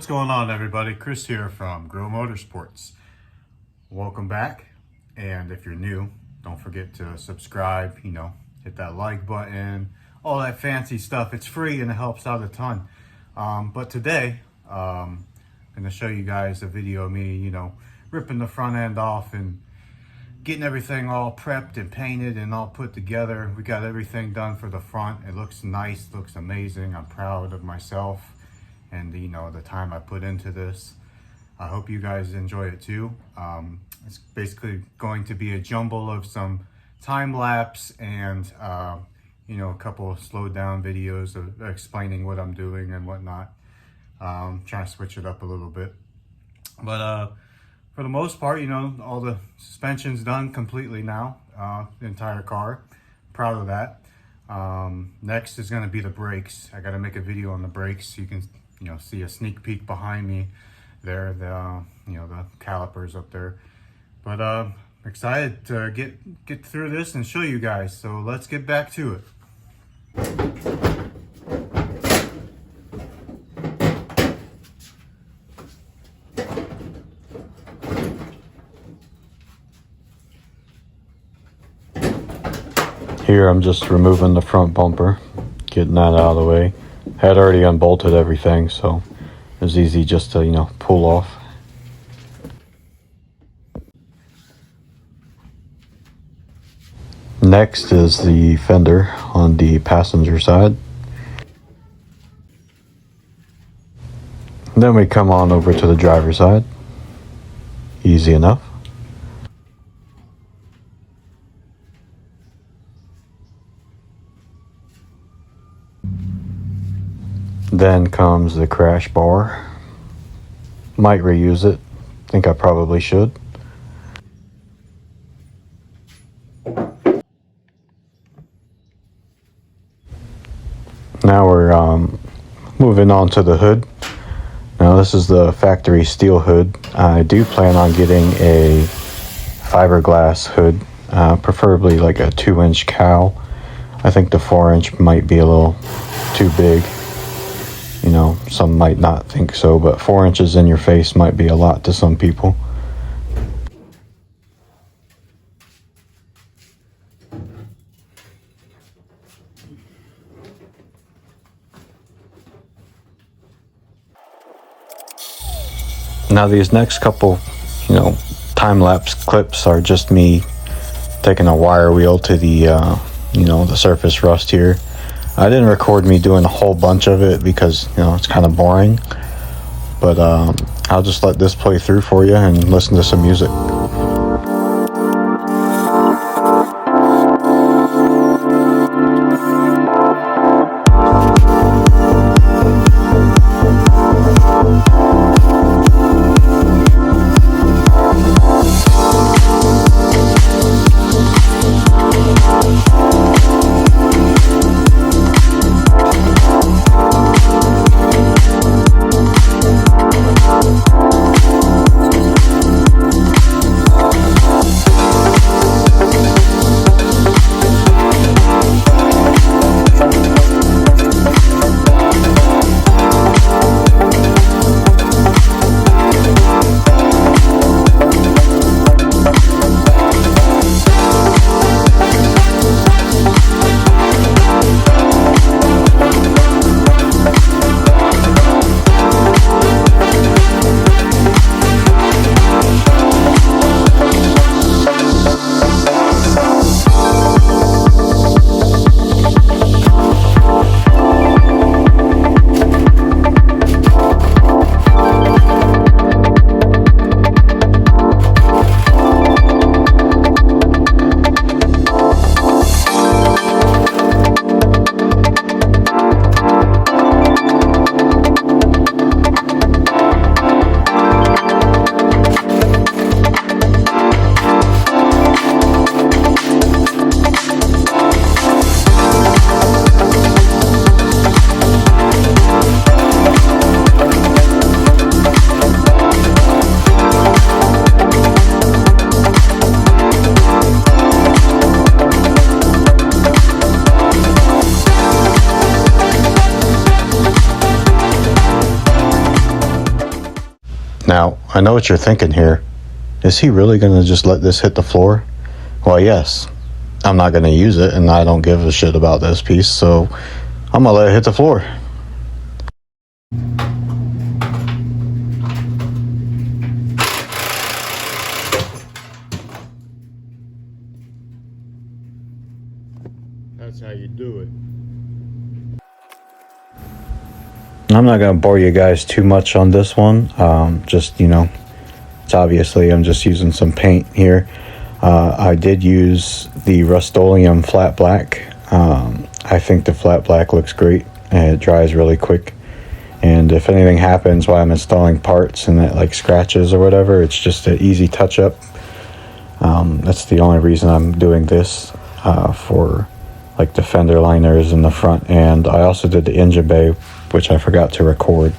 What's going on, everybody? Chris here from Grow Motorsports. Welcome back, and if you're new, don't forget to subscribe, hit that like button, all that fancy stuff. It's free and it helps out a ton. But today, I'm going to show you guys a video of me, ripping the front end off and getting everything all prepped and painted and all put together. We got everything done for the front. It looks nice, looks amazing. I'm proud of myself and the time I put into this. I hope you guys enjoy it too. It's basically going to be a jumble of some time lapse and a couple of slowed down videos of explaining what I'm doing and whatnot. Trying to switch it up a little bit, but for the most part, all the suspension's done completely now. The entire car, proud of that. Next is going to be the brakes. I got to make a video on the brakes so you can see a sneak peek behind me there, the calipers up there. But excited to get through this and show you guys, so let's get back to it. Here I'm just removing the front bumper, getting that out of the way. Had already unbolted everything, so it was easy just to pull off. Next is the fender on the passenger side. Then we come on over to the driver's side. Easy enough. Then comes the crash bar. Might reuse it. Think I probably should. Now we're moving on to the hood. Now this is the factory steel hood. I do plan on getting a fiberglass hood, preferably like a 2-inch cowl. I think the 4-inch might be a little too big. Some might not think so, but 4 inches in your face might be a lot to some people. Now these next couple, time-lapse clips are just me taking a wire wheel to the, the surface rust here. I didn't record me doing a whole bunch of it because, it's kind of boring. But I'll just let this play through for you and listen to some music. Now, I know what you're thinking here. Is he really going to just let this hit the floor? Well, yes. I'm not going to use it, and I don't give a shit about this piece, so I'm going to let it hit the floor. That's how you do it. I'm not going to bore you guys too much on this one. Just, it's obviously I'm just using some paint here. I did use the Rust-Oleum flat black. I think the flat black looks great and it dries really quick. And if anything happens while I'm installing parts and it like scratches or whatever, it's just an easy touch up. That's the only reason I'm doing this for like the fender liners in the front. And I also did the engine bay, which I forgot to record.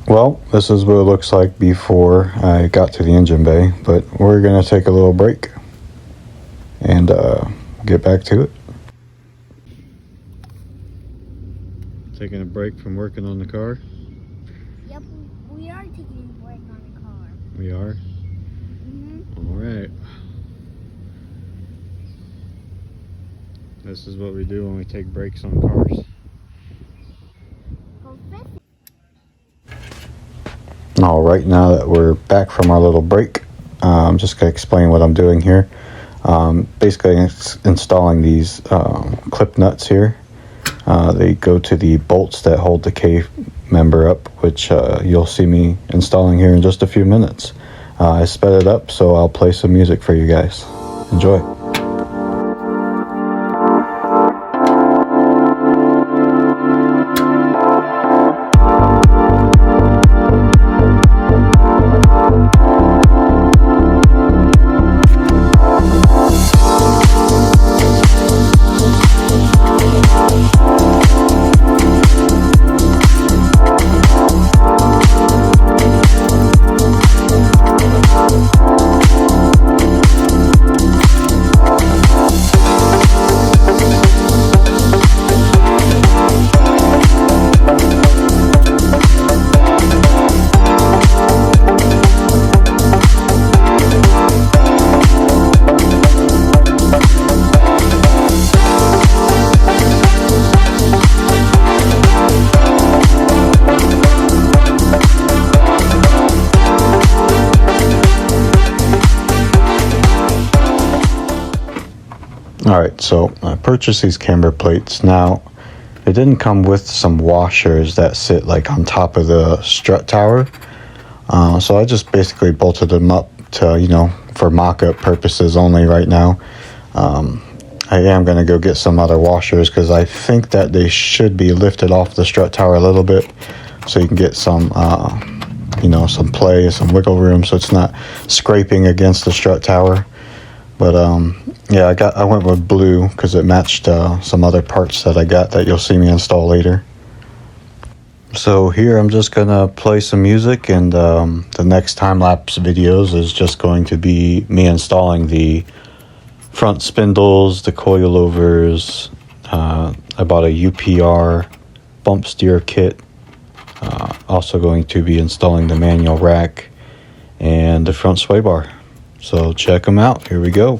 Well, this is what it looks like before I got to the engine bay, but we're going to take a little break and get back to it. Taking a break from working on the car? Yep, we are taking a break on the car. We are? All right. This is what we do when we take breaks on cars. All right, now that we're back from our little break, I'm just going to explain what I'm doing here. Basically, it's installing these clip nuts here. They go to the bolts that hold the K member up, which you'll see me installing here in just a few minutes. I sped it up, so I'll play some music for you guys. Enjoy. Alright, so I purchased these camber plates. Now, it didn't come with some washers that sit like on top of the strut tower. So I just basically bolted them up to, for mock-up purposes only right now. I am going to go get some other washers because I think that they should be lifted off the strut tower a little bit so you can get some, some play, some wiggle room so it's not scraping against the strut tower. But yeah, I went with blue because it matched some other parts that I got that you'll see me install later. So here I'm just gonna play some music, and the next time-lapse videos is just going to be me installing the front spindles, the coilovers. I bought a UPR bump steer kit. Also going to be installing the manual rack and the front sway bar. So check them out. Here we go.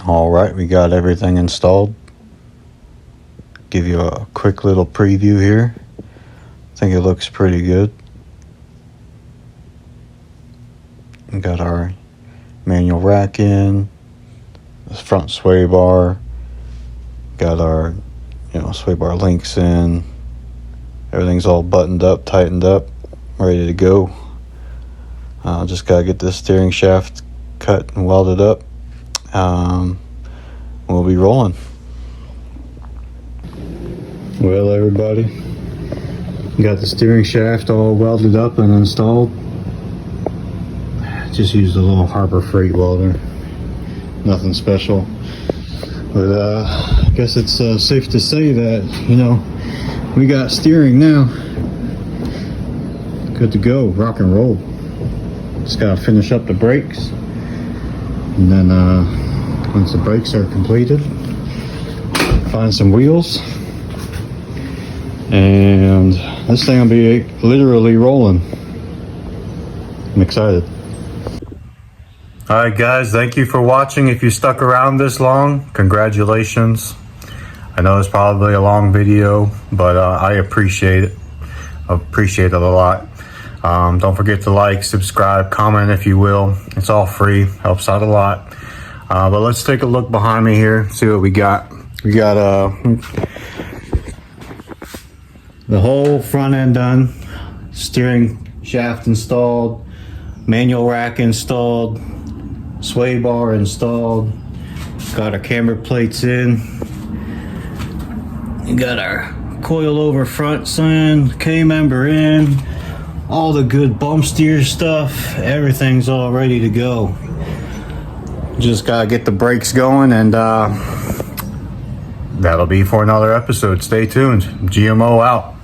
All right, we got everything installed. Give you a quick little preview here. I think it looks pretty good. We got our manual rack in, the front sway bar, got our sway bar links in. Everything's all buttoned up, tightened up, ready to go. Just gotta get this steering shaft cut and welded up. We'll be rolling. Well, everybody, got the steering shaft all welded up and installed. Just used a little Harbor Freight welder, nothing special. But I guess it's safe to say that we got steering now. Good to go, rock and roll. Just gotta finish up the brakes, and then once the brakes are completed, find some wheels, and this thing will be literally rolling. I'm excited. Alright guys, thank you for watching. If you stuck around this long, congratulations. I know it's probably a long video, but I appreciate it. I appreciate it a lot. Don't forget to like, subscribe, comment if you will. It's all free, helps out a lot. But let's take a look behind me here, see what we got. We got the whole front end done, steering shaft installed, manual rack installed, sway bar installed, got our camber plates in, we got our coil over front in, K-member in, all the good bump steer stuff, everything's all ready to go. Just gotta get the brakes going, and that'll be for another episode. Stay tuned. GMO out.